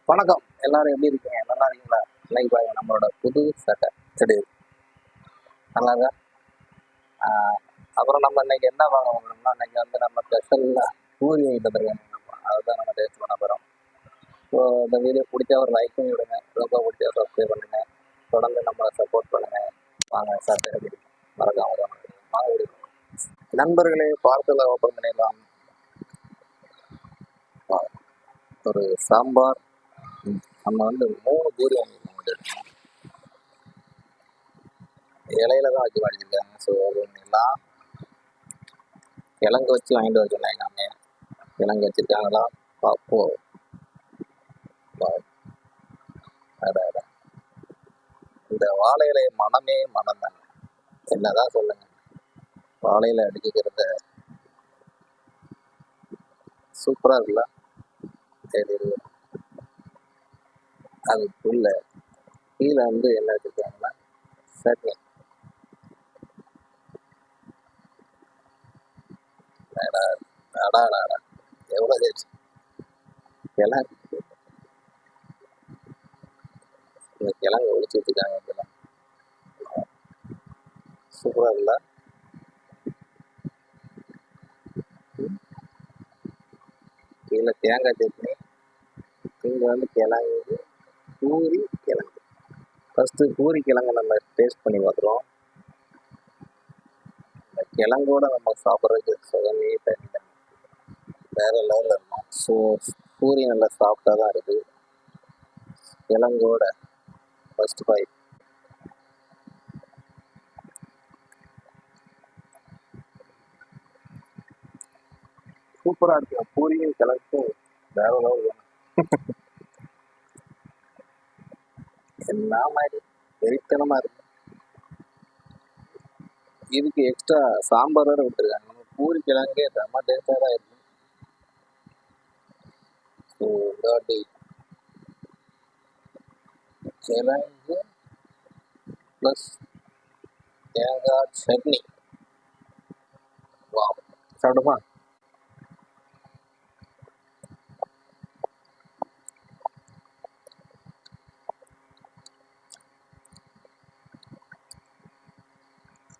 வணக்கம். எல்லாரும் எப்படி இருக்கீங்க? நல்லா இருக்கீங்களா? இன்னைக்கு பாருங்க நம்மளோட புது சட்டை செடி நல்லா இருக்கா? அப்புறம் நம்ம இன்னைக்கு என்ன பார்க்க போறோம்னா, இன்னைக்கு வந்து நம்ம ஸ்பெஷல்ல பூரி வாங்கிட்டு வந்துருக்காங்க. அதுதான் நம்ம டேஸ்ட் பண்ண போகிறோம். ஸோ இந்த வீடியோ பிடிச்சா ஒரு லைக் பண்ணி விடுங்க, ரொம்ப பிடிச்சா சப்ஸ்கிரைப் பண்ணுங்க, தொடர்ந்து நம்மளை சப்போர்ட் பண்ணுங்க. வாங்க சட்டை எப்படி மறக்காம வாங்க விடுங்க. நண்பர்களே, பார்சலை ஓப்பன் பண்ணிடலாம். ஒரு சாம்பார், நம்ம வந்து 3 பூரி வாங்கிருக்கோம். இலையில தான் வச்சு வாங்கியிருக்காங்க. ஸோ எல்லாம் கிழங்கு வச்சு வாங்கிட்டு வர சொன்னாங்க. அம்மையை கிழங்கு வச்சுருக்காங்களா பார்ப்போம். இந்த வாழை இலை மனமே மனம் தானே, என்னதான் சொல்லுங்க. வாழையில அடிச்சுக்கிறத சூப்பராக இருக்குல்ல. சரி, அதுக்குள்ள கீழே வந்து என்ன வச்சுருக்காங்கன்னா சட்னி. அடாடா எவ்வளோ தேய்ச்சி கிழங்கு, இந்த கிழங்கு ஒழிச்சு வச்சுருக்காங்க. இதெல்லாம் சூப்பராக இருக்குல்ல. கீழே தேங்காய் சட்னி, இங்கே வந்து கிழங்கு, பூரி கிழங்கு. ஃபஸ்ட்டு பூரி கிழங்கு நம்ம டேஸ்ட் பண்ணி பார்த்துருவோம். இந்த கிழங்கோட நம்ம சாப்பிட்றதுக்கு சுகமே தனி, வேறு லெவலில் இருக்கும். ஸோ பூரி நல்லா சாஃப்டாக தான் இருக்குது. கிழங்கோட ஃபஸ்ட் பாய் சூப்பராக இருக்கு. பூரியும் கிழங்கும் வேற லெவல். என்ன மாதிரி வெறித்தனமாக இருக்கு. இதுக்கு எக்ஸ்ட்ரா சாம்பார் வேறு விட்டுருக்காங்க. நம்ம பூரி கிழங்கே செம்ம டேஸ்டாக தான் இருக்கு. ஸோ இதாட்டி கிழங்கு ப்ளஸ் தேங்காய் சட்னி. வா, சாப்பிடுமா?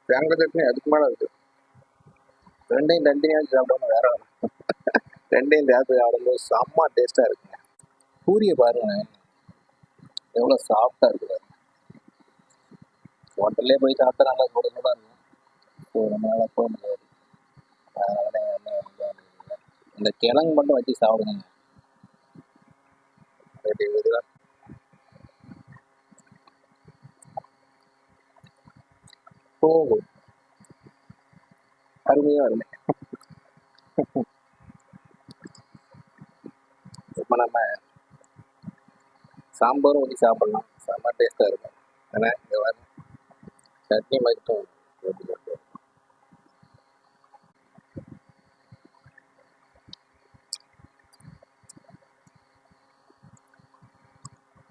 தேங்காய் சட்னி அதுக்கு மேலே இருக்குது. ரெண்டையும் தண்டியாக சாப்பிடணும் வேற. ரெண்டையும் சேர்த்து சாப்பிடும்போது செம்ம டேஸ்ட்டாக இருக்குங்க. பூரியை பாருங்க எவ்வளோ சாஃப்டாக இருக்குது. ஹோட்டல்லே போய் சாப்பிட்டா நல்லா கூட கூட இருக்கும். ஸோ நம்மளால் போக முடியாது. அதனால இந்த கிழங்கு மட்டும் வச்சு சாப்பிடுங்க. போகும் அருமையாக இல்லை. இப்போ நம்ம சாம்பாரும் ஊற்றி சாப்பிட்லாம், செம்ம டேஸ்ட்டாக இருக்கும். ஏன்னா இங்கே வர சட்னி மட்டும்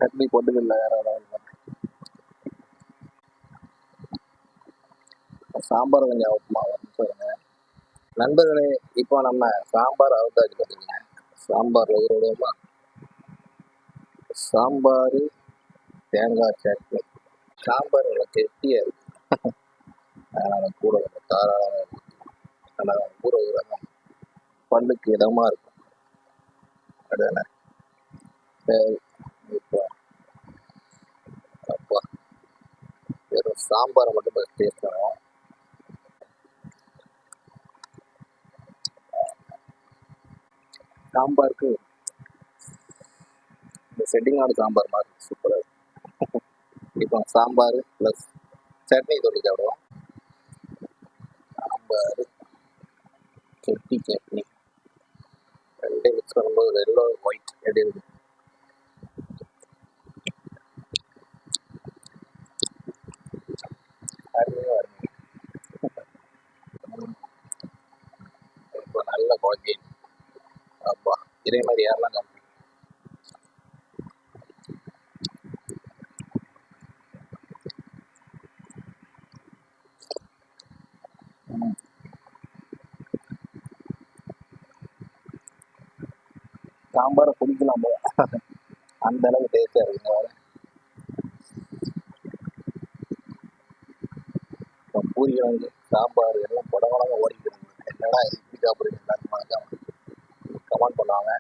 சட்னி போட்டுக்கல வேற சாம்பார் கொஞ்சம் உப்புமா சொல்லுங்க நண்பர்களே. இப்போ நம்ம சாம்பார் அவுத்தாச்சு பார்த்தீங்கன்னா சாம்பார் விடுவோமா. சாம்பார் தேங்காய் சட்னி. சாம்பார் நல்லா கெட்டியாக இருக்கு. அதனால் கூட கொஞ்சம் தாராளமாக இருக்கு. ஆனால் ஊற ஊறாக பல்லுக்கு இதமாக இருக்கும். அதுதானே. சரி, இப்போ அப்பா வெறும் சாம்பாரை மட்டும் டேஸ்ட் பண்ணுவோம். சாம்பாருக்கு இந்த செட்டிநாடு சாம்பார் மாதிரி சூப்பராக இருக்கும். இப்போ சாம்பார் ப்ளஸ் சட்னி தொட்டி சாப்பிடுவோம். சாம்பார் சட்னி சட்னி ரெண்டையும் மிக்ஸ் பண்ணும்போது எல்லோ ஒயிட் எப்படி இருக்கு. அருமையாக இருக்கு. இப்போ நல்ல குழந்தை. அப்பா இதே மாதிரி யாரெல்லாம் கம்மி. சாம்பாரை குடிக்கலாம் போல. அந்த அளவுக்கு டேஸ்டாக இருக்குங்க. பூரி கிழங்கு சாம்பார் எல்லாம் புடவெல்லாம் ஓடிக்கிறது. என்னடா எப்படி சாப்பிடுறீங்க எல்லாரும் கமெண்ட் பண்ணுவாங்க.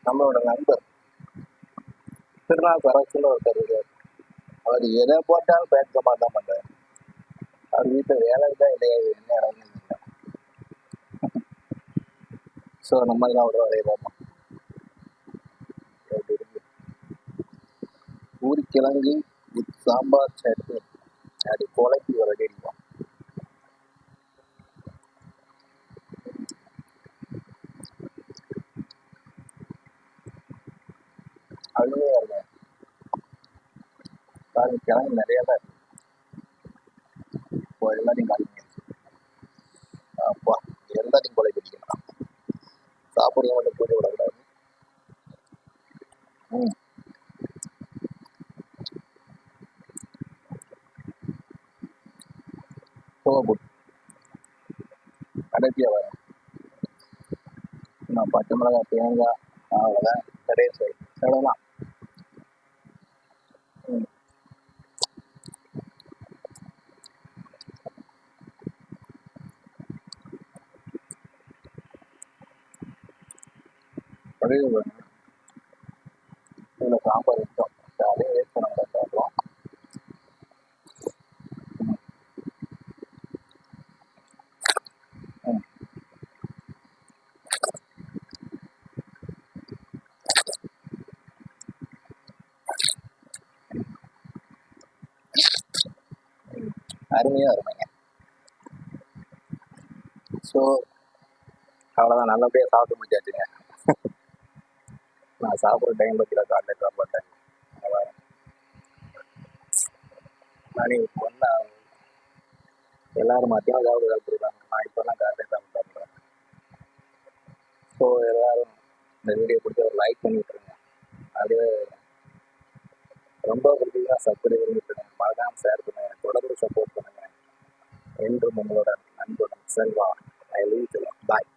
நம்மளோட நண்பர் திருநா சரசுன்னு ஒருத்தர் இருக்கார். அவர் எதை போட்டாலும் பேச மாட்டான் பண்றாரு. அவர் வீட்டில் வேலை தான் இல்லையா, என்ன இடம்னு இல்லை. ஸோ நம்ம தான் ஒரு வேலையை பார்ப்போம். பூரி கிழங்கு வித் சாம்பார் சட்னி அப்படி குழப்பி ஒரு அடி அடிப்போம். அருமையாக இருக்கும். பாருங்க, கிழங்கு நிறையா தான் இருக்கு. இப்போ எல்லாத்தையும் காலிங்க. அப்பா, எல்லாத்தையும் குழப்பி அடிக்கலாம். சாப்பிட்றது மட்டும் பூஜை விடக்கூடாது. சோப்பு கடைசியாக வரும். நான் பச்சை மிளகாய், தேங்காய், அவ்வளோதான். கடைசி எவ்வளோதான். கடைசி இதில் சாம்பார் வச்சோம். அதையும் வேஸ்ட் பண்ண சாப்பிடுவோம். அருமையாக இருந்தீங்க. ஸோ அவ்வளோதான், நல்லபடியாக சாப்பிட்டு முடிச்சாச்சுங்க. நான் சாப்பிட்ற டைம் பற்றியில் காலையில் சாப்பிட்டேன். மணி ஒன்றா எல்லாரும் மத்தியானம் சாப்பிட்ருக்காங்க. நான் இப்போல்லாம் காலையில் சாப்பிட்றேன். ஸோ எல்லோரும் இந்த வீடியோ பிடிச்ச ஒரு லைக் பண்ணிட்டுருங்க. அது ரொம்ப பிடிச்சதுன்னா சப்ஸ்கிரைப் பண்ணிட்டுருங்க. மறக்காமல் ஷேர் பண்ணுங்கள். தொடர்ந்து சப்போர்ட் பண்ணுங்கள். என்றும் உங்களோட நண்பன் Selva. I leave you. Bye.